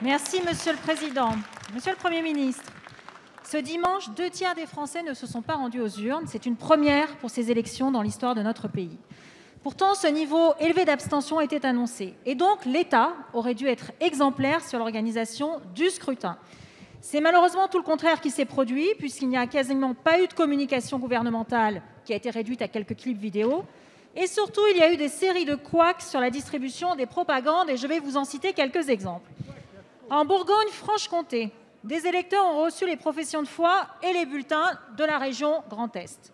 Merci, Monsieur le Président. Monsieur le Premier ministre, ce dimanche, 2 tiers des Français ne se sont pas rendus aux urnes. C'est une première pour ces élections dans l'histoire de notre pays. Pourtant, ce niveau élevé d'abstention était annoncé. Et donc, l'État aurait dû être exemplaire sur l'organisation du scrutin. C'est malheureusement tout le contraire qui s'est produit, puisqu'il n'y a quasiment pas eu de communication gouvernementale qui a été réduite à quelques clips vidéo. Et surtout, il y a eu des séries de couacs sur la distribution des propagandes, et je vais vous en citer quelques exemples. En Bourgogne-Franche-Comté, des électeurs ont reçu les professions de foi et les bulletins de la région Grand Est.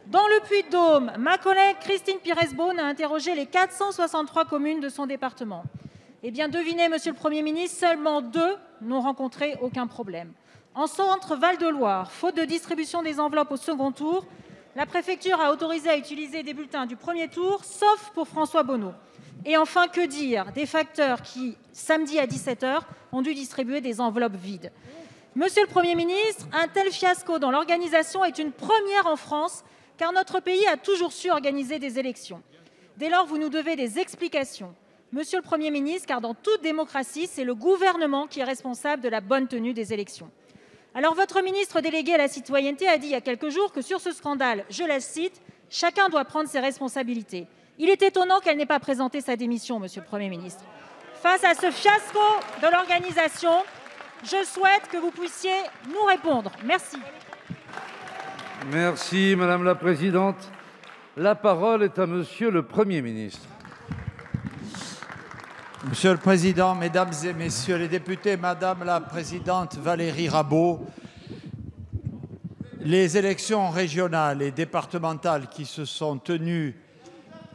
Dans le Puy-de-Dôme, ma collègue Christine Pires-Beaune a interrogé les 463 communes de son département. Eh bien, devinez, Monsieur le Premier ministre, seulement 2 n'ont rencontré aucun problème. En centre Val-de-Loire, faute de distribution des enveloppes au second tour, la préfecture a autorisé à utiliser des bulletins du premier tour, sauf pour François Bonneau. Et enfin, que dire des facteurs qui, samedi à 17h, ont dû distribuer des enveloppes vides. Monsieur le Premier ministre, un tel fiasco dans l'organisation est une première en France, car notre pays a toujours su organiser des élections. Dès lors, vous nous devez des explications. Monsieur le Premier ministre, car dans toute démocratie, c'est le gouvernement qui est responsable de la bonne tenue des élections. Alors, votre ministre délégué à la citoyenneté a dit il y a quelques jours que sur ce scandale, je la cite, « Chacun doit prendre ses responsabilités ». Il est étonnant qu'elle n'ait pas présenté sa démission, Monsieur le Premier ministre. Face à ce fiasco de l'organisation, je souhaite que vous puissiez nous répondre. Merci. Merci, Madame la Présidente. La parole est à Monsieur le Premier ministre. Monsieur le Président, Mesdames et Messieurs les députés, Madame la Présidente Valérie Rabault, les élections régionales et départementales qui se sont tenues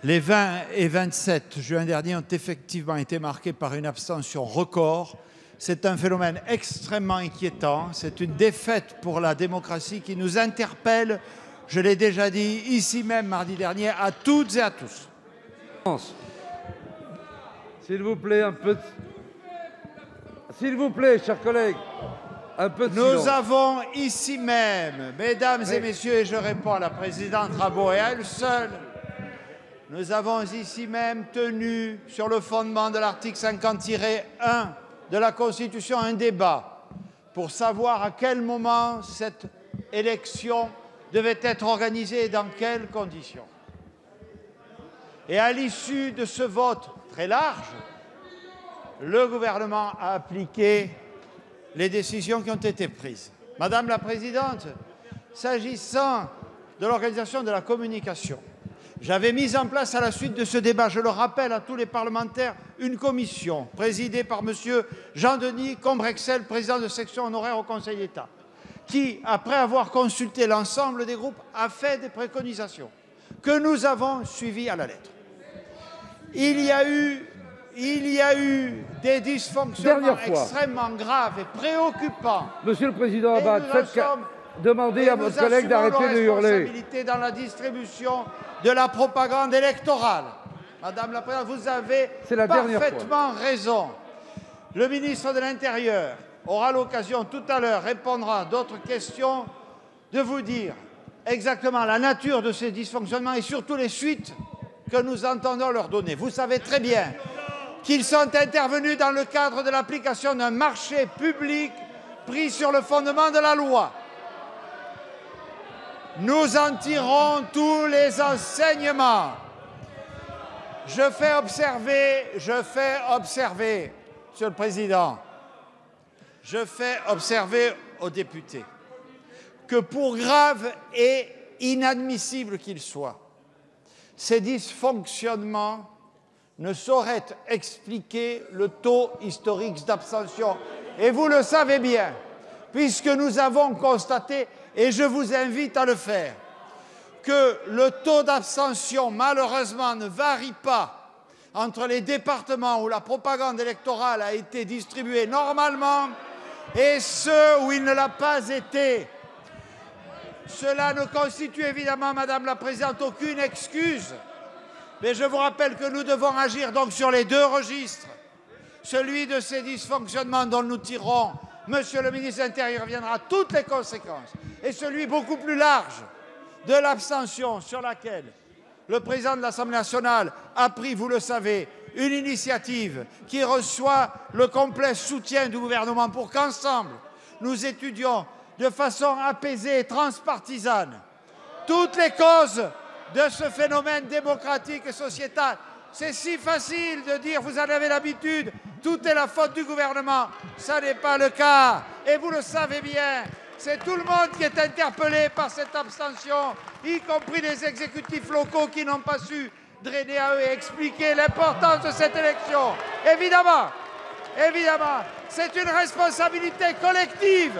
les 20 et 27 juin dernier ont effectivement été marquées par une abstention record. C'est un phénomène extrêmement inquiétant. C'est une défaite pour la démocratie qui nous interpelle, je l'ai déjà dit ici même mardi dernier, à toutes et à tous. S'il vous plaît, un peu. S'il vous plaît, chers collègues, un peu de silence. Nous avons ici même, Mesdames et Messieurs, et je réponds à la Présidente Rabault et à elle seule, nous avons ici même tenu, sur le fondement de l'article 50-1 de la Constitution, un débat pour savoir à quel moment cette élection devait être organisée et dans quelles conditions. Et à l'issue de ce vote très large, le gouvernement a appliqué les décisions qui ont été prises. Madame la Présidente, s'agissant de l'organisation de la communication, j'avais mis en place à la suite de ce débat, je le rappelle à tous les parlementaires, une commission présidée par M. Jean-Denis Combrexel, président de section honoraire au Conseil d'État, qui, après avoir consulté l'ensemble des groupes, a fait des préconisations que nous avons suivies à la lettre. Il y a eu des dysfonctionnements extrêmement graves et préoccupants. Monsieur le Président Abad, demandez à votre collègue d'arrêter de hurler. Dans la distribution de la propagande électorale. Madame la Présidente, vous avez parfaitement raison. Le ministre de l'Intérieur aura l'occasion tout à l'heure, répondra à d'autres questions, de vous dire exactement la nature de ces dysfonctionnements et surtout les suites que nous entendons leur donner. Vous savez très bien qu'ils sont intervenus dans le cadre de l'application d'un marché public pris sur le fondement de la loi. Nous en tirons tous les enseignements. Je fais observer, Monsieur le Président, je fais observer aux députés que pour graves et inadmissibles qu'ils soient, ces dysfonctionnements ne sauraient expliquer le taux historique d'abstention. Et vous le savez bien, puisque nous avons constaté, et je vous invite à le faire, que le taux d'abstention, malheureusement, ne varie pas entre les départements où la propagande électorale a été distribuée normalement et ceux où il ne l'a pas été. Cela ne constitue évidemment, Madame la Présidente, aucune excuse. Mais je vous rappelle que nous devons agir donc sur les deux registres. Celui de ces dysfonctionnements dont nous tirons, Monsieur le ministre de l'Intérieur reviendra toutes les conséquences, et celui beaucoup plus large de l'abstention sur laquelle le président de l'Assemblée nationale a pris, vous le savez, une initiative qui reçoit le complet soutien du gouvernement pour qu'ensemble, nous étudions de façon apaisée et transpartisane toutes les causes de ce phénomène démocratique et sociétal. C'est si facile de dire, vous en avez l'habitude, tout est la faute du gouvernement. Ça n'est pas le cas. Et vous le savez bien, c'est tout le monde qui est interpellé par cette abstention, y compris les exécutifs locaux qui n'ont pas su drainer à eux et expliquer l'importance de cette élection. Évidemment, c'est une responsabilité collective.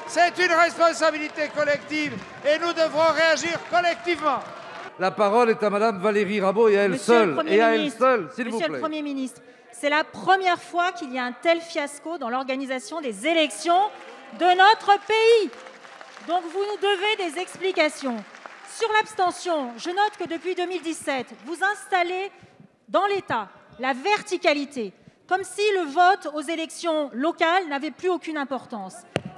C'est une responsabilité collective et nous devrons réagir collectivement. La parole est à Madame Valérie Rabault et à elle seule, s'il vous plaît. Monsieur le Premier ministre, c'est la première fois qu'il y a un tel fiasco dans l'organisation des élections de notre pays. Donc vous nous devez des explications. Sur l'abstention, je note que depuis 2017, vous installez dans l'État la verticalité, comme si le vote aux élections locales n'avait plus aucune importance.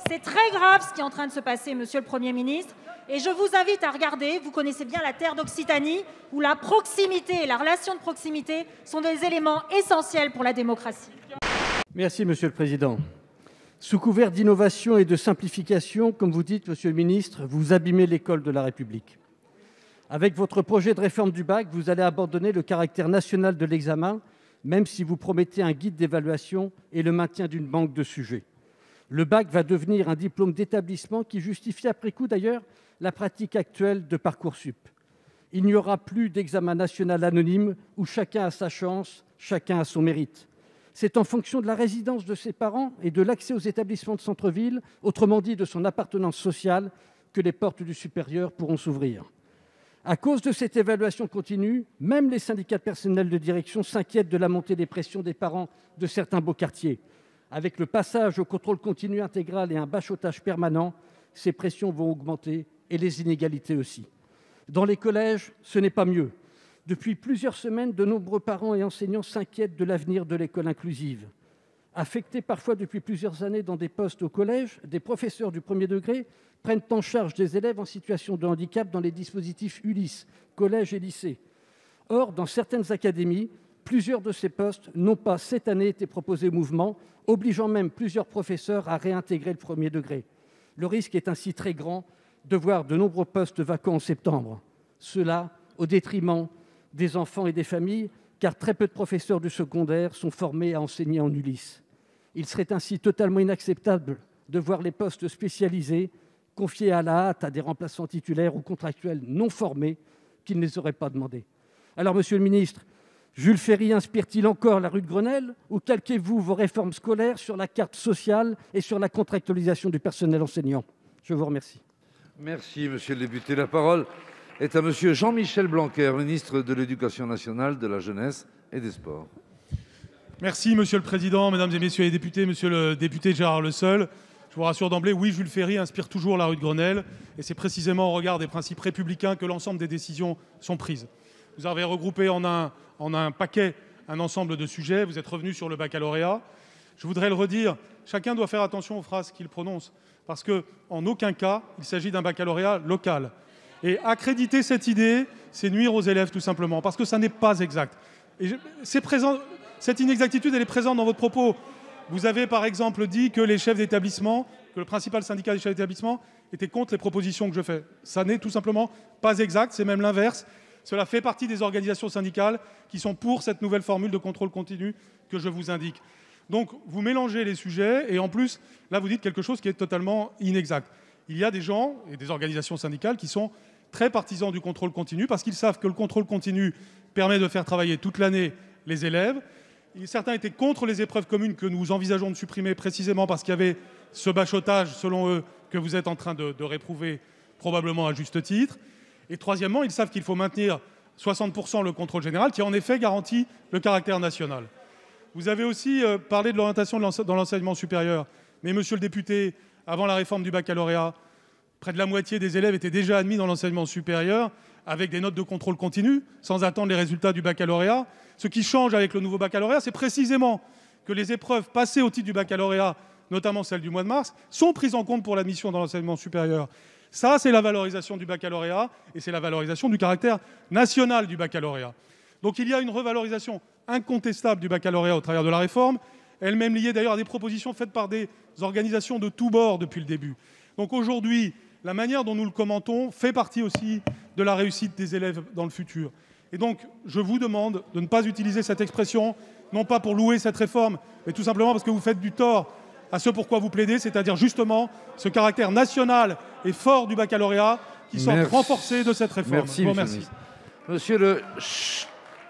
C'est très grave ce qui est en train de se passer, Monsieur le Premier ministre. Et je vous invite à regarder, vous connaissez bien la terre d'Occitanie, où la proximité et la relation de proximité sont des éléments essentiels pour la démocratie. Merci, Monsieur le Président. Sous couvert d'innovation et de simplification, comme vous dites, Monsieur le Ministre, vous abîmez l'école de la République. Avec votre projet de réforme du bac, vous allez abandonner le caractère national de l'examen, même si vous promettez un guide d'évaluation et le maintien d'une banque de sujets. Le bac va devenir un diplôme d'établissement qui justifie après coup d'ailleurs la pratique actuelle de Parcoursup. Il n'y aura plus d'examen national anonyme où chacun a sa chance, chacun a son mérite. C'est en fonction de la résidence de ses parents et de l'accès aux établissements de centre-ville, autrement dit de son appartenance sociale, que les portes du supérieur pourront s'ouvrir. À cause de cette évaluation continue, même les syndicats de personnel de direction s'inquiètent de la montée des pressions des parents de certains beaux quartiers. Avec le passage au contrôle continu intégral et un bachotage permanent, ces pressions vont augmenter et les inégalités aussi. Dans les collèges, ce n'est pas mieux. Depuis plusieurs semaines, de nombreux parents et enseignants s'inquiètent de l'avenir de l'école inclusive. Affectés parfois depuis plusieurs années dans des postes au collège, des professeurs du premier degré prennent en charge des élèves en situation de handicap dans les dispositifs ULIS, collège et lycée. Or, dans certaines académies, plusieurs de ces postes n'ont pas cette année été proposés au mouvement, obligeant même plusieurs professeurs à réintégrer le premier degré. Le risque est ainsi très grand de voir de nombreux postes vacants en septembre. Cela au détriment des enfants et des familles, car très peu de professeurs du secondaire sont formés à enseigner en ULIS. Il serait ainsi totalement inacceptable de voir les postes spécialisés confiés à la hâte à des remplaçants titulaires ou contractuels non formés qui ne les auraient pas demandés. Alors, Monsieur le ministre, Jules Ferry inspire-t-il encore la rue de Grenelle ou calquez-vous vos réformes scolaires sur la carte sociale et sur la contractualisation du personnel enseignant? Je vous remercie. Merci, monsieur le député. La parole est à monsieur Jean-Michel Blanquer, ministre de l'Éducation nationale, de la jeunesse et des sports. Merci, monsieur le président, mesdames et messieurs les députés, monsieur le député Gérard Leseul. Je vous rassure d'emblée, oui, Jules Ferry inspire toujours la rue de Grenelle, et c'est précisément au regard des principes républicains que l'ensemble des décisions sont prises. Vous avez regroupé en un paquet un ensemble de sujets, vous êtes revenu sur le baccalauréat. Je voudrais le redire, chacun doit faire attention aux phrases qu'il prononce, parce qu'en aucun cas, il s'agit d'un baccalauréat local. Et accréditer cette idée, c'est nuire aux élèves tout simplement, parce que ça n'est pas exact. Et c'est présent, cette inexactitude, elle est présente dans votre propos. Vous avez par exemple dit que les chefs d'établissement, que le principal syndicat des chefs d'établissement était contre les propositions que je fais. Ça n'est tout simplement pas exact, c'est même l'inverse. Cela fait partie des organisations syndicales qui sont pour cette nouvelle formule de contrôle continu que je vous indique. Donc vous mélangez les sujets et en plus, là vous dites quelque chose qui est totalement inexact. Il y a des gens et des organisations syndicales qui sont très partisans du contrôle continu parce qu'ils savent que le contrôle continu permet de faire travailler toute l'année les élèves. Certains étaient contre les épreuves communes que nous envisageons de supprimer précisément parce qu'il y avait ce bachotage, selon eux, que vous êtes en train de réprouver probablement à juste titre. Et troisièmement, ils savent qu'il faut maintenir 60% le contrôle général qui en effet garantit le caractère national. Vous avez aussi parlé de l'orientation dans l'enseignement supérieur. Mais monsieur le député, avant la réforme du baccalauréat, près de la moitié des élèves étaient déjà admis dans l'enseignement supérieur avec des notes de contrôle continu, sans attendre les résultats du baccalauréat. Ce qui change avec le nouveau baccalauréat, c'est précisément que les épreuves passées au titre du baccalauréat, notamment celles du mois de mars, sont prises en compte pour l'admission dans l'enseignement supérieur. Ça, c'est la valorisation du baccalauréat et c'est la valorisation du caractère national du baccalauréat. Donc il y a une revalorisation incontestable du baccalauréat au travers de la réforme, elle-même liée d'ailleurs à des propositions faites par des organisations de tous bords depuis le début. Donc aujourd'hui, la manière dont nous le commentons fait partie aussi de la réussite des élèves dans le futur. Et donc, je vous demande de ne pas utiliser cette expression, non pas pour louer cette réforme, mais tout simplement parce que vous faites du tort à ce pourquoi vous plaidez, c'est-à-dire justement ce caractère national et fort du baccalauréat qui sort renforcé de cette réforme. Merci, Je vous remercie.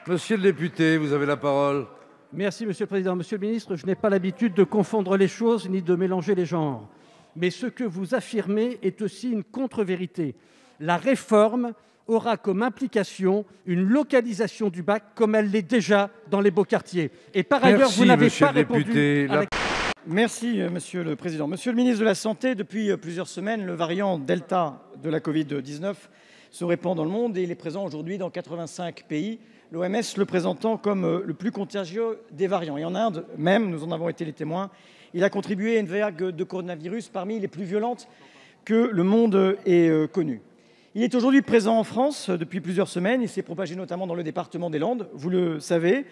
Monsieur le député, vous avez la parole. Merci, Monsieur le Président. Monsieur le ministre, je n'ai pas l'habitude de confondre les choses ni de mélanger les genres. Mais ce que vous affirmez est aussi une contre-vérité. La réforme aura comme implication une localisation du bac comme elle l'est déjà dans les beaux quartiers. Et par ailleurs, vous n'avez pas répondu à la... Merci, Monsieur le Président. Monsieur le ministre de la Santé, depuis plusieurs semaines, le variant Delta de la Covid-19 se répand dans le monde et il est présent aujourd'hui dans 85 pays, l'OMS le présentant comme le plus contagieux des variants. Et en Inde même, nous en avons été les témoins, il a contribué à une vague de coronavirus parmi les plus violentes que le monde ait connues. Il est aujourd'hui présent en France depuis plusieurs semaines. Il s'est propagé notamment dans le département des Landes, vous le savez.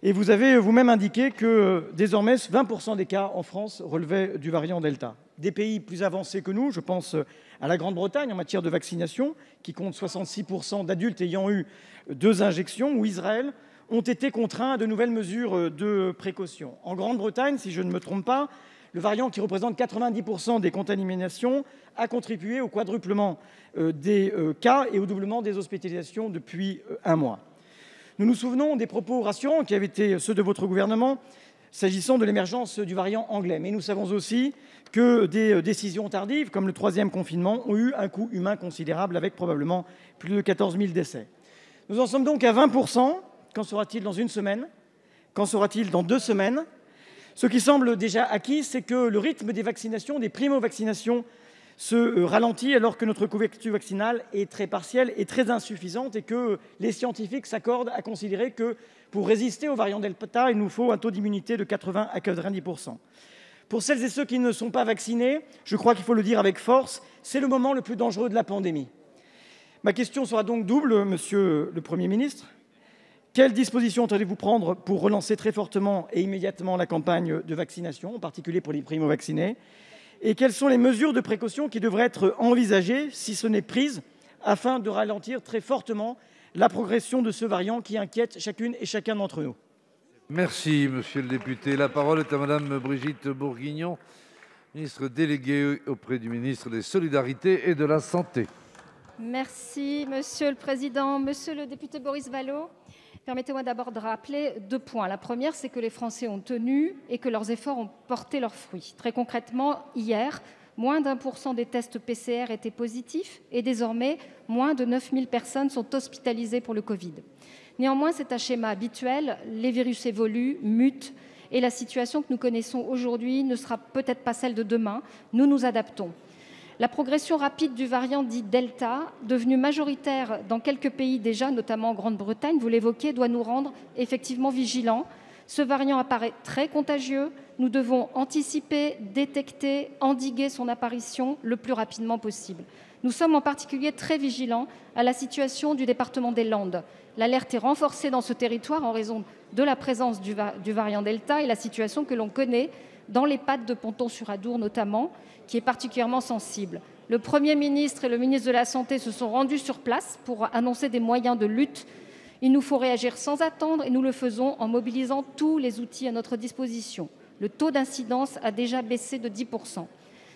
Et vous avez vous-même indiqué que désormais 20% des cas en France relevaient du variant Delta. Des pays plus avancés que nous, je pense à la Grande-Bretagne en matière de vaccination, qui compte 66% d'adultes ayant eu 2 injections, ou Israël, ont été contraints à de nouvelles mesures de précaution. En Grande-Bretagne, si je ne me trompe pas, le variant qui représente 90% des contaminations a contribué au quadruplement des cas et au doublement des hospitalisations depuis 1 mois. Nous nous souvenons des propos rassurants qui avaient été ceux de votre gouvernement s'agissant de l'émergence du variant anglais. Mais nous savons aussi que des décisions tardives, comme le 3e confinement, ont eu un coût humain considérable avec probablement plus de 14 000 décès. Nous en sommes donc à 20%. Qu'en sera-t-il dans 1 semaine? Qu'en sera-t-il dans 2 semaines? Ce qui semble déjà acquis, c'est que le rythme des vaccinations, des primo-vaccinations, se ralentit alors que notre couverture vaccinale est très partielle et très insuffisante et que les scientifiques s'accordent à considérer que pour résister au variant Delta, il nous faut un taux d'immunité de 80 à 90%. Pour celles et ceux qui ne sont pas vaccinés, je crois qu'il faut le dire avec force, c'est le moment le plus dangereux de la pandémie. Ma question sera donc double, Monsieur le Premier ministre. Quelles dispositions entendez-vous prendre pour relancer très fortement et immédiatement la campagne de vaccination, en particulier pour les primo-vaccinés? Et quelles sont les mesures de précaution qui devraient être envisagées, si ce n'est prises, afin de ralentir très fortement la progression de ce variant qui inquiète chacune et chacun d'entre nous? Merci, monsieur le député. La parole est à madame Brigitte Bourguignon, ministre déléguée auprès du ministre des Solidarités et de la Santé. Merci, Monsieur le Président. Monsieur le député Boris Vallaud, permettez-moi d'abord de rappeler 2 points. La première, c'est que les Français ont tenu et que leurs efforts ont porté leurs fruits. Très concrètement, hier, moins d'1% des tests PCR étaient positifs et désormais, moins de 9 000 personnes sont hospitalisées pour le Covid. Néanmoins, c'est un schéma habituel. Les virus évoluent, mutent et la situation que nous connaissons aujourd'hui ne sera peut-être pas celle de demain. Nous nous adaptons. La progression rapide du variant dit Delta, devenu majoritaire dans quelques pays déjà, notamment en Grande-Bretagne, vous l'évoquez, doit nous rendre effectivement vigilants. Ce variant apparaît très contagieux. Nous devons anticiper, détecter, endiguer son apparition le plus rapidement possible. Nous sommes en particulier très vigilants à la situation du département des Landes. L'alerte est renforcée dans ce territoire en raison de la présence du variant Delta et la situation que l'on connaît dans l'EHPAD de Ponton-sur-Adour notamment, qui est particulièrement sensible. Le Premier ministre et le ministre de la Santé se sont rendus sur place pour annoncer des moyens de lutte. Il nous faut réagir sans attendre et nous le faisons en mobilisant tous les outils à notre disposition. Le taux d'incidence a déjà baissé de 10%.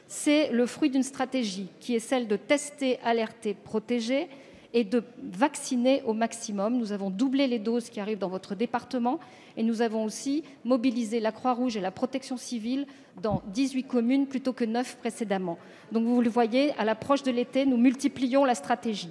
C'est le fruit d'une stratégie qui est celle de tester, alerter, protéger et de vacciner au maximum. Nous avons doublé les doses qui arrivent dans votre département et nous avons aussi mobilisé la Croix-Rouge et la Protection civile dans 18 communes plutôt que 9 précédemment. Donc vous le voyez, à l'approche de l'été, nous multiplions la stratégie.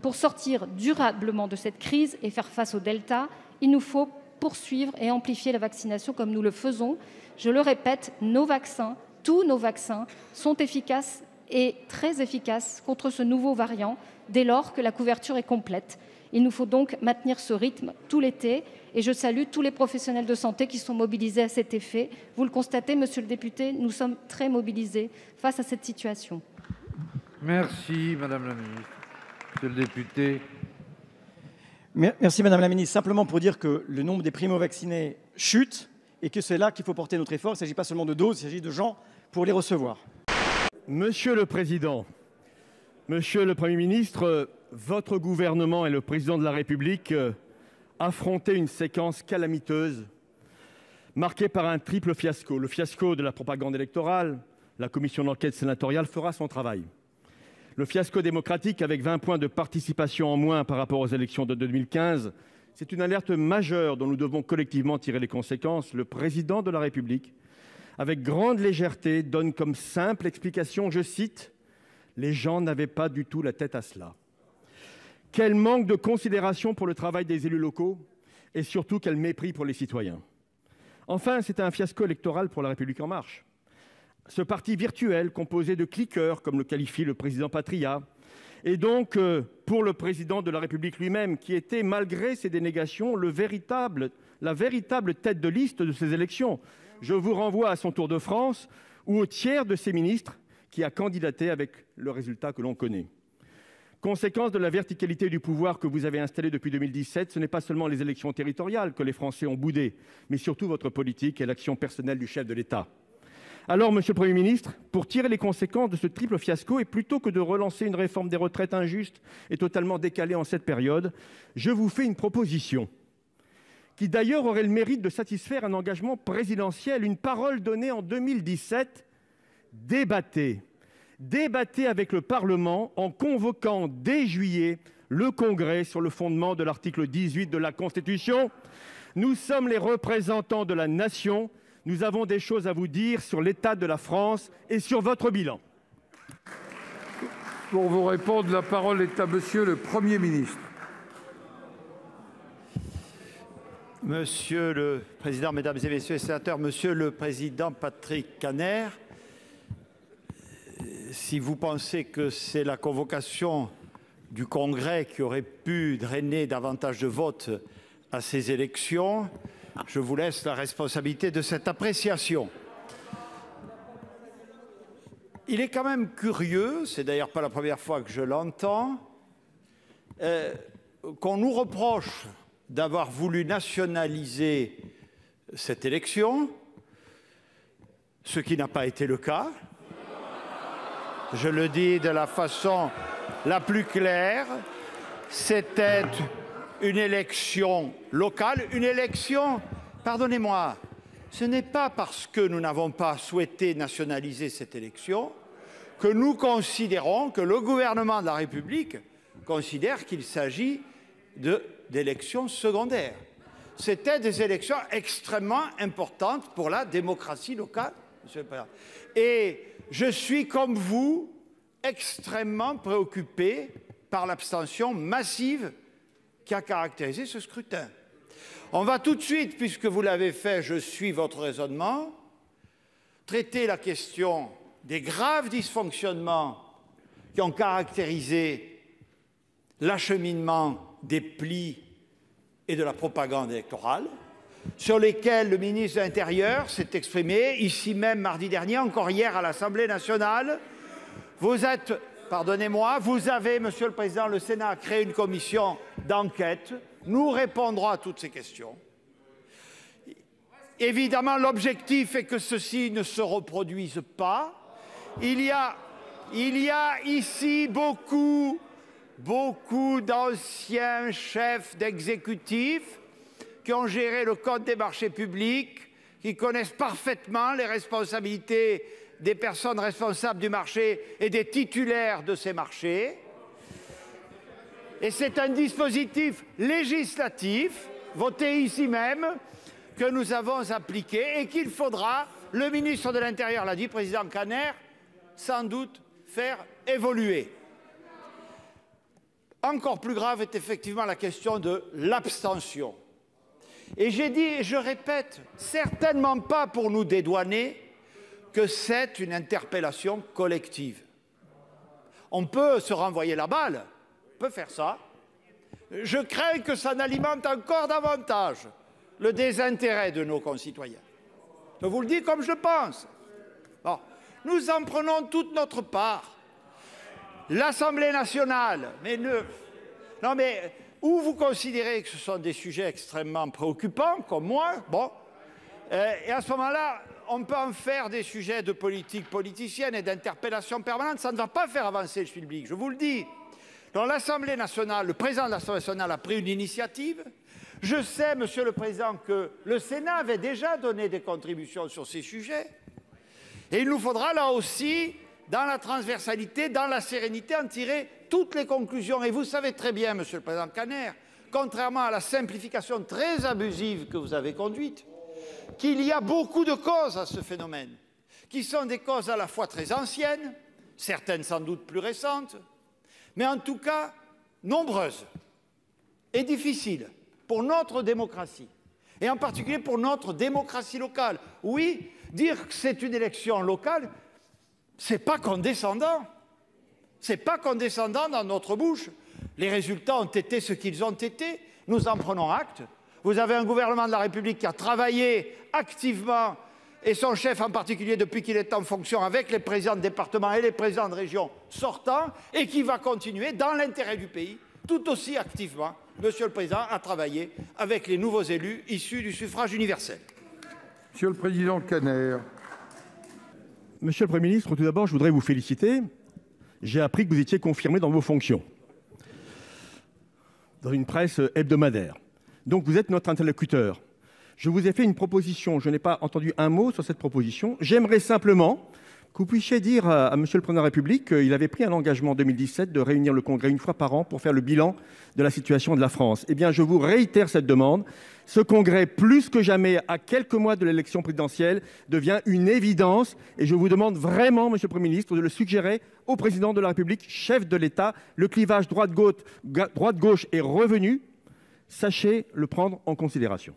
Pour sortir durablement de cette crise et faire face au Delta, il nous faut poursuivre et amplifier la vaccination comme nous le faisons. Je le répète, nos vaccins, tous nos vaccins, sont efficaces et très efficaces contre ce nouveau variant dès lors que la couverture est complète. Il nous faut donc maintenir ce rythme tout l'été et je salue tous les professionnels de santé qui sont mobilisés à cet effet. Vous le constatez, monsieur le député, nous sommes très mobilisés face à cette situation. Merci, madame la ministre. Monsieur le député. Merci Madame la Ministre. Simplement pour dire que le nombre des primo-vaccinés chute et que c'est là qu'il faut porter notre effort. Il ne s'agit pas seulement de doses, il s'agit de gens pour les recevoir. Monsieur le Président, Monsieur le Premier ministre, votre gouvernement et le Président de la République affrontaient une séquence calamiteuse marquée par un triple fiasco. Le fiasco de la propagande électorale, la commission d'enquête sénatoriale fera son travail. Le fiasco démocratique avec 20 points de participation en moins par rapport aux élections de 2015, c'est une alerte majeure dont nous devons collectivement tirer les conséquences. Le Président de la République, avec grande légèreté, donne comme simple explication, je cite, « Les gens n'avaient pas du tout la tête à cela ». Quel manque de considération pour le travail des élus locaux et surtout quel mépris pour les citoyens. Enfin, c'est un fiasco électoral pour La République En Marche. Ce parti virtuel composé de cliqueurs, comme le qualifie le président Patriat, et donc pour le président de la République lui-même, qui était, malgré ses dénégations, la véritable tête de liste de ces élections. Je vous renvoie à son Tour de France ou au tiers de ses ministres qui a candidaté avec le résultat que l'on connaît. Conséquence de la verticalité du pouvoir que vous avez installé depuis 2017, ce n'est pas seulement les élections territoriales que les Français ont boudées, mais surtout votre politique et l'action personnelle du chef de l'État. Alors, Monsieur le Premier ministre, pour tirer les conséquences de ce triple fiasco, et plutôt que de relancer une réforme des retraites injuste et totalement décalée en cette période, je vous fais une proposition qui d'ailleurs aurait le mérite de satisfaire un engagement présidentiel, une parole donnée en 2017. Débattez avec le Parlement en convoquant dès juillet le Congrès sur le fondement de l'article 18 de la Constitution. Nous sommes les représentants de la nation. Nous avons des choses à vous dire sur l'état de la France et sur votre bilan. Pour vous répondre, la parole est à Monsieur le Premier ministre. Monsieur le Président, Mesdames et Messieurs les sénateurs, Monsieur le Président Patrick Kanner, si vous pensez que c'est la convocation du Congrès qui aurait pu drainer davantage de votes à ces élections, je vous laisse la responsabilité de cette appréciation. Il est quand même curieux, c'est d'ailleurs pas la première fois que je l'entends, qu'on nous reproche d'avoir voulu nationaliser cette élection, ce qui n'a pas été le cas. Je le dis de la façon la plus claire, c'était une élection locale, une élection, pardonnez-moi, ce n'est pas parce que nous n'avons pas souhaité nationaliser cette élection que nous considérons, que le gouvernement de la République considère qu'il s'agit d'élections secondaires. C'était des élections extrêmement importantes pour la démocratie locale, Monsieur le Président. Et je suis, comme vous, extrêmement préoccupé par l'abstention massive qui a caractérisé ce scrutin. On va tout de suite, puisque vous l'avez fait, je suis votre raisonnement, traiter la question des graves dysfonctionnements qui ont caractérisé l'acheminement des plis et de la propagande électorale, sur lesquels le ministre de l'Intérieur s'est exprimé, ici même mardi dernier, encore hier à l'Assemblée nationale. Vous êtes, pardonnez-moi, vous avez, Monsieur le Président, le Sénat a créé une commission d'enquête. Nous répondrons à toutes ces questions. Évidemment, l'objectif est que ceci ne se reproduise pas. Il y a ici beaucoup d'anciens chefs d'exécutifs qui ont géré le Code des marchés publics, qui connaissent parfaitement les responsabilités des personnes responsables du marché et des titulaires de ces marchés. Et c'est un dispositif législatif, voté ici même, que nous avons appliqué et qu'il faudra, le ministre de l'Intérieur l'a dit, Président Kanner, sans doute faire évoluer. Encore plus grave est effectivement la question de l'abstention. Et j'ai dit, et je répète, certainement pas pour nous dédouaner, que c'est une interpellation collective. On peut se renvoyer la balle, on peut faire ça. Je crains que ça n'alimente encore davantage le désintérêt de nos concitoyens. Je vous le dis comme je le pense. Bon, nous en prenons toute notre part. L'Assemblée nationale, ou vous considérez que ce sont des sujets extrêmement préoccupants, comme moi, bon, et à ce moment-là, on peut en faire des sujets de politique politicienne et d'interpellation permanente. Ça ne va pas faire avancer le public, je vous le dis. Donc l'Assemblée nationale, le président de l'Assemblée nationale a pris une initiative. Je sais, Monsieur le Président, que le Sénat avait déjà donné des contributions sur ces sujets. Et il nous faudra là aussi, dans la transversalité, dans la sérénité, en tirer toutes les conclusions. Et vous savez très bien, Monsieur le Président Kanner, contrairement à la simplification très abusive que vous avez conduite, qu'il y a beaucoup de causes à ce phénomène, qui sont des causes à la fois très anciennes, certaines sans doute plus récentes, mais en tout cas nombreuses et difficiles pour notre démocratie, et en particulier pour notre démocratie locale. Oui, dire que c'est une élection locale, ce n'est pas condescendant. Ce n'est pas condescendant dans notre bouche. Les résultats ont été ce qu'ils ont été. Nous en prenons acte. Vous avez un gouvernement de la République qui a travaillé activement, et son chef en particulier depuis qu'il est en fonction, avec les présidents de département et les présidents de région sortants, et qui va continuer dans l'intérêt du pays, tout aussi activement, Monsieur le Président, à travailler avec les nouveaux élus issus du suffrage universel. Monsieur le Président Kanner. Monsieur le Premier ministre, tout d'abord, je voudrais vous féliciter. J'ai appris que vous étiez confirmé dans vos fonctions, dans une presse hebdomadaire. Donc vous êtes notre interlocuteur. Je vous ai fait une proposition, je n'ai pas entendu un mot sur cette proposition. J'aimerais simplement que vous puissiez dire à Monsieur le Président de la République qu'il avait pris un engagement en 2017 de réunir le Congrès une fois par an pour faire le bilan de la situation de la France. Eh bien, je vous réitère cette demande. Ce Congrès, plus que jamais, à quelques mois de l'élection présidentielle, devient une évidence. Et je vous demande vraiment, Monsieur le Premier ministre, de le suggérer au Président de la République, chef de l'État. Le clivage droite-gauche est revenu. Sachez le prendre en considération.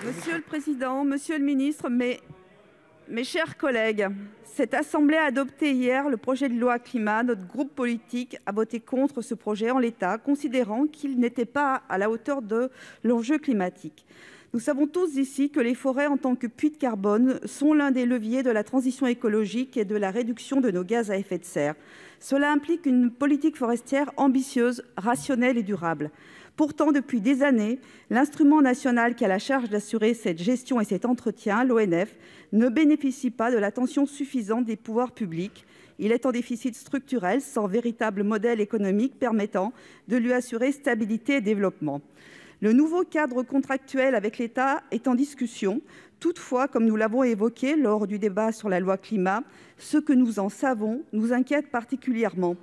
Monsieur le Président, Monsieur le Ministre, mes chers collègues, cette Assemblée a adopté hier le projet de loi climat. Notre groupe politique a voté contre ce projet en l'état, considérant qu'il n'était pas à la hauteur de l'enjeu climatique. Nous savons tous ici que les forêts, en tant que puits de carbone, sont l'un des leviers de la transition écologique et de la réduction de nos gaz à effet de serre. Cela implique une politique forestière ambitieuse, rationnelle et durable. Pourtant, depuis des années, l'instrument national qui a la charge d'assurer cette gestion et cet entretien, l'ONF, ne bénéficie pas de l'attention suffisante des pouvoirs publics. Il est en déficit structurel, sans véritable modèle économique permettant de lui assurer stabilité et développement. Le nouveau cadre contractuel avec l'État est en discussion. Toutefois, comme nous l'avons évoqué lors du débat sur la loi climat, ce que nous en savons nous inquiète particulièrement.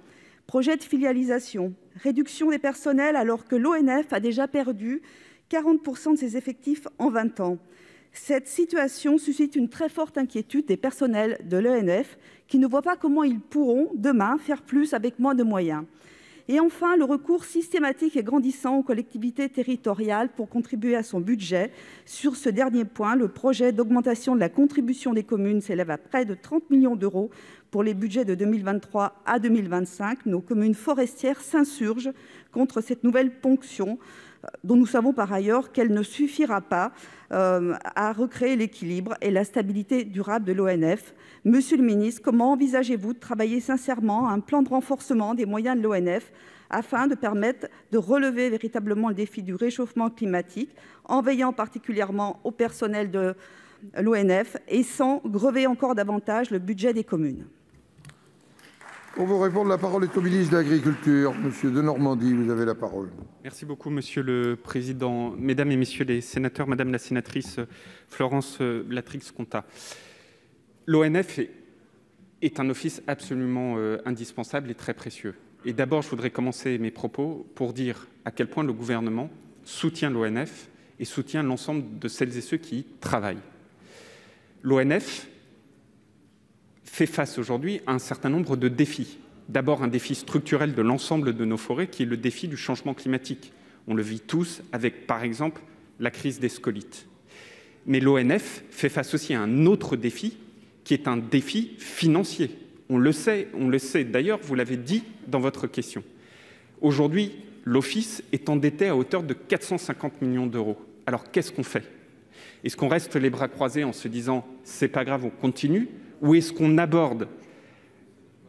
Projet de filialisation, réduction des personnels alors que l'ONF a déjà perdu 40% de ses effectifs en 20 ans. Cette situation suscite une très forte inquiétude des personnels de l'ONF qui ne voient pas comment ils pourront demain faire plus avec moins de moyens. Et enfin, le recours systématique et grandissant aux collectivités territoriales pour contribuer à son budget. Sur ce dernier point, le projet d'augmentation de la contribution des communes s'élève à près de 30 millions d'euros pour les budgets de 2023 à 2025. Nos communes forestières s'insurgent contre cette nouvelle ponction dont nous savons par ailleurs qu'elle ne suffira pas à recréer l'équilibre et la stabilité durable de l'ONF. Monsieur le ministre, comment envisagez-vous de travailler sincèrement à un plan de renforcement des moyens de l'ONF afin de permettre de relever véritablement le défi du réchauffement climatique en veillant particulièrement au personnel de l'ONF et sans grever encore davantage le budget des communes? Pour vous répondre, la parole est au ministre de l'Agriculture. Monsieur Denormandie, vous avez la parole. Merci beaucoup, Monsieur le Président. Mesdames et Messieurs les sénateurs, Madame la sénatrice Florence Blatrix-Contat, l'ONF est un office absolument indispensable et très précieux. Et d'abord, je voudrais commencer mes propos pour dire à quel point le gouvernement soutient l'ONF et soutient l'ensemble de celles et ceux qui y travaillent. L'ONF fait face aujourd'hui à un certain nombre de défis. D'abord, un défi structurel de l'ensemble de nos forêts, qui est le défi du changement climatique. On le vit tous avec, par exemple, la crise des scolytes. Mais l'ONF fait face aussi à un autre défi, qui est un défi financier. On le sait. D'ailleurs, vous l'avez dit dans votre question. Aujourd'hui, l'Office est endetté à hauteur de 450 millions d'euros. Alors, qu'est-ce qu'on fait? Est-ce qu'on reste les bras croisés en se disant « c'est pas grave, on continue » ou est-ce qu'on aborde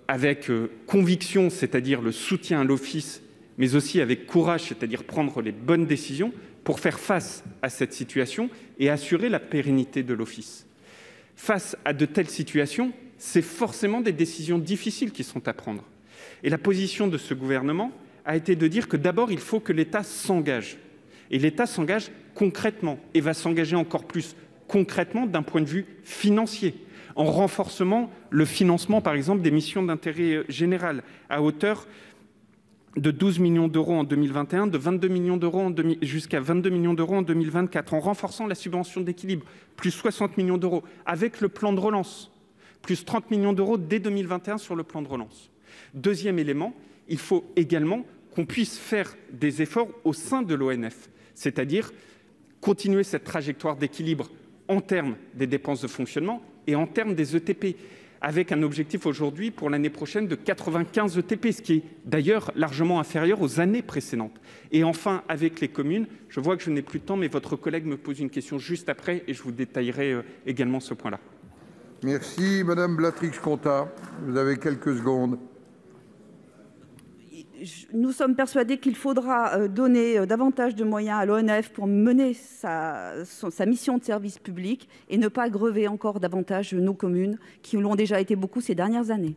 avec conviction, c'est-à-dire le soutien à l'Office, mais aussi avec courage, c'est-à-dire prendre les bonnes décisions pour faire face à cette situation et assurer la pérennité de l'Office. Face à de telles situations, c'est forcément des décisions difficiles qui sont à prendre. Et la position de ce gouvernement a été de dire que d'abord, il faut que l'État s'engage. Et l'État s'engage concrètement et va s'engager encore plus concrètement d'un point de vue financier, en renforçant le financement, par exemple, des missions d'intérêt général à hauteur de 12 millions d'euros en 2021, de 22 millions d'euros jusqu'à 22 millions d'euros en 2024, en renforçant la subvention d'équilibre, plus 60 millions d'euros, avec le plan de relance, plus 30 millions d'euros dès 2021 sur le plan de relance. Deuxième élément, il faut également qu'on puisse faire des efforts au sein de l'ONF, c'est-à-dire continuer cette trajectoire d'équilibre en termes des dépenses de fonctionnement et en termes des ETP, avec un objectif aujourd'hui pour l'année prochaine de 95 ETP, ce qui est d'ailleurs largement inférieur aux années précédentes. Et enfin, avec les communes, je vois que je n'ai plus de temps, mais votre collègue me pose une question juste après et je vous détaillerai également ce point-là. Merci. Madame Blatrix-Contat, vous avez quelques secondes. Nous sommes persuadés qu'il faudra donner davantage de moyens à l'ONF pour mener sa mission de service public et ne pas grever encore davantage nos communes, qui l'ont déjà été beaucoup ces dernières années.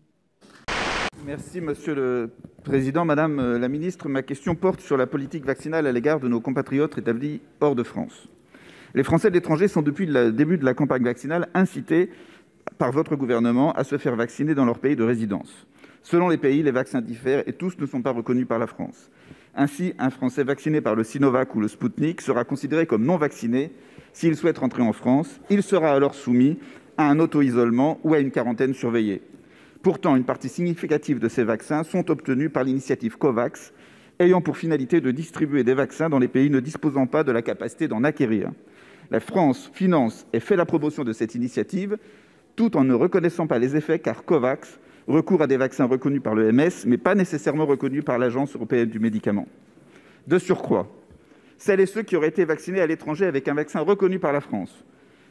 Merci, Monsieur le Président. Madame la Ministre, ma question porte sur la politique vaccinale à l'égard de nos compatriotes établis hors de France. Les Français de l'étranger sont, depuis le début de la campagne vaccinale, incités par votre gouvernement à se faire vacciner dans leur pays de résidence. Selon les pays, les vaccins diffèrent et tous ne sont pas reconnus par la France. Ainsi, un Français vacciné par le Sinovac ou le Spoutnik sera considéré comme non vacciné s'il souhaite rentrer en France. Il sera alors soumis à un auto-isolement ou à une quarantaine surveillée. Pourtant, une partie significative de ces vaccins sont obtenus par l'initiative COVAX, ayant pour finalité de distribuer des vaccins dans les pays ne disposant pas de la capacité d'en acquérir. La France finance et fait la promotion de cette initiative, tout en ne reconnaissant pas les effets, car COVAX recourt à des vaccins reconnus par l'OMS, mais pas nécessairement reconnus par l'Agence européenne du médicament. De surcroît, celles et ceux qui auraient été vaccinés à l'étranger avec un vaccin reconnu par la France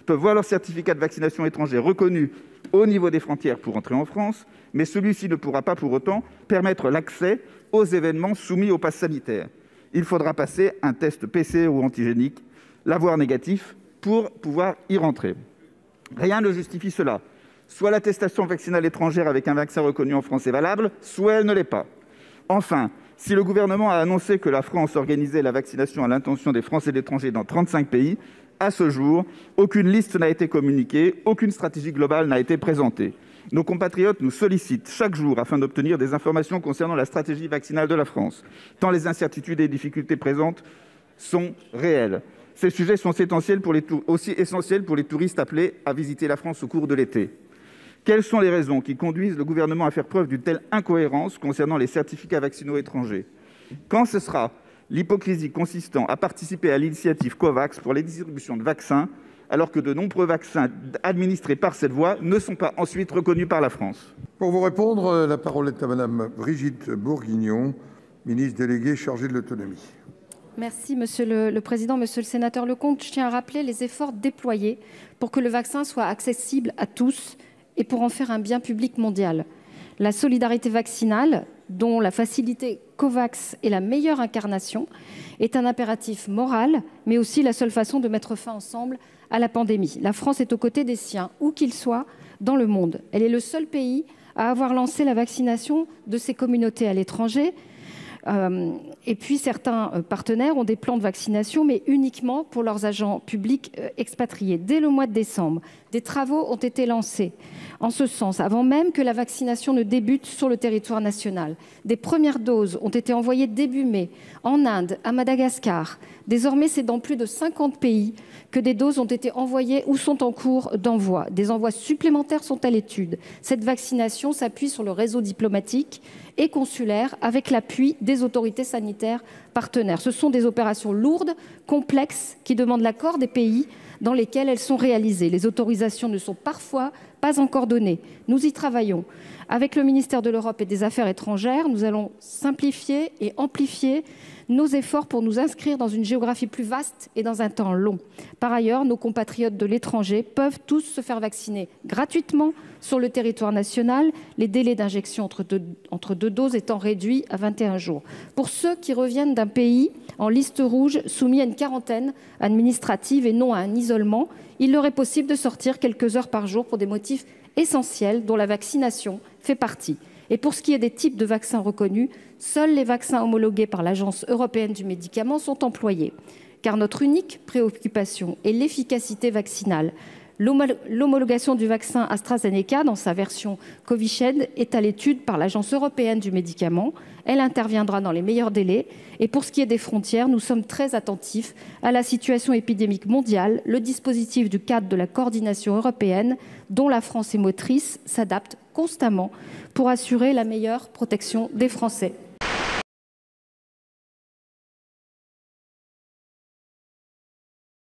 peuvent voir leur certificat de vaccination étranger reconnu au niveau des frontières pour entrer en France, mais celui-ci ne pourra pas pour autant permettre l'accès aux événements soumis au pass sanitaire. Il faudra passer un test PCR ou antigénique, l'avoir négatif, pour pouvoir y rentrer. Rien ne justifie cela. Soit l'attestation vaccinale étrangère avec un vaccin reconnu en France est valable, soit elle ne l'est pas. Enfin, si le gouvernement a annoncé que la France organisait la vaccination à l'intention des Français de l'étranger dans 35 pays, à ce jour, aucune liste n'a été communiquée, aucune stratégie globale n'a été présentée. Nos compatriotes nous sollicitent chaque jour afin d'obtenir des informations concernant la stratégie vaccinale de la France, tant les incertitudes et les difficultés présentes sont réelles. Ces sujets sont aussi essentiels pour les touristes appelés à visiter la France au cours de l'été. Quelles sont les raisons qui conduisent le gouvernement à faire preuve d'une telle incohérence concernant les certificats vaccinaux étrangers? Quand ce sera l'hypocrisie consistant à participer à l'initiative COVAX pour les distributions de vaccins, alors que de nombreux vaccins administrés par cette voie ne sont pas ensuite reconnus par la France? Pour vous répondre, la parole est à Madame Brigitte Bourguignon, ministre déléguée chargée de l'autonomie. Merci, Monsieur le Président. Monsieur le Sénateur Lecomte, je tiens à rappeler les efforts déployés pour que le vaccin soit accessible à tous et pour en faire un bien public mondial. La solidarité vaccinale, dont la facilité COVAX est la meilleure incarnation, est un impératif moral, mais aussi la seule façon de mettre fin ensemble à la pandémie. La France est aux côtés des siens, où qu'ils soient dans le monde. Elle est le seul pays à avoir lancé la vaccination de ses communautés à l'étranger. Et puis certains partenaires ont des plans de vaccination, mais uniquement pour leurs agents publics expatriés. Dès le mois de décembre, des travaux ont été lancés en ce sens, avant même que la vaccination ne débute sur le territoire national. Des premières doses ont été envoyées début mai en Inde, à Madagascar. Désormais, c'est dans plus de 50 pays que des doses ont été envoyées ou sont en cours d'envoi. Des envois supplémentaires sont à l'étude. Cette vaccination s'appuie sur le réseau diplomatique et consulaire avec l'appui des autorités sanitaires partenaires. Ce sont des opérations lourdes, complexes, qui demandent l'accord des pays dans lesquelles elles sont réalisées. Les autorisations ne sont parfois pas encore données. Nous y travaillons. Avec le ministère de l'Europe et des Affaires étrangères, nous allons simplifier et amplifier nos efforts pour nous inscrire dans une géographie plus vaste et dans un temps long. Par ailleurs, nos compatriotes de l'étranger peuvent tous se faire vacciner gratuitement sur le territoire national, les délais d'injection entre deux doses étant réduits à 21 jours. Pour ceux qui reviennent d'un pays en liste rouge soumis à une quarantaine administrative et non à un isolement, il leur est possible de sortir quelques heures par jour pour des motifs essentiels dont la vaccination fait partie. Et pour ce qui est des types de vaccins reconnus, seuls les vaccins homologués par l'Agence européenne du médicament sont employés. Car notre unique préoccupation est l'efficacité vaccinale. L'homologation du vaccin AstraZeneca dans sa version Covishield est à l'étude par l'Agence européenne du médicament. Elle interviendra dans les meilleurs délais. Et pour ce qui est des frontières, nous sommes très attentifs à la situation épidémique mondiale. Le dispositif du cadre de la coordination européenne, dont la France est motrice, s'adapte constamment pour assurer la meilleure protection des Français.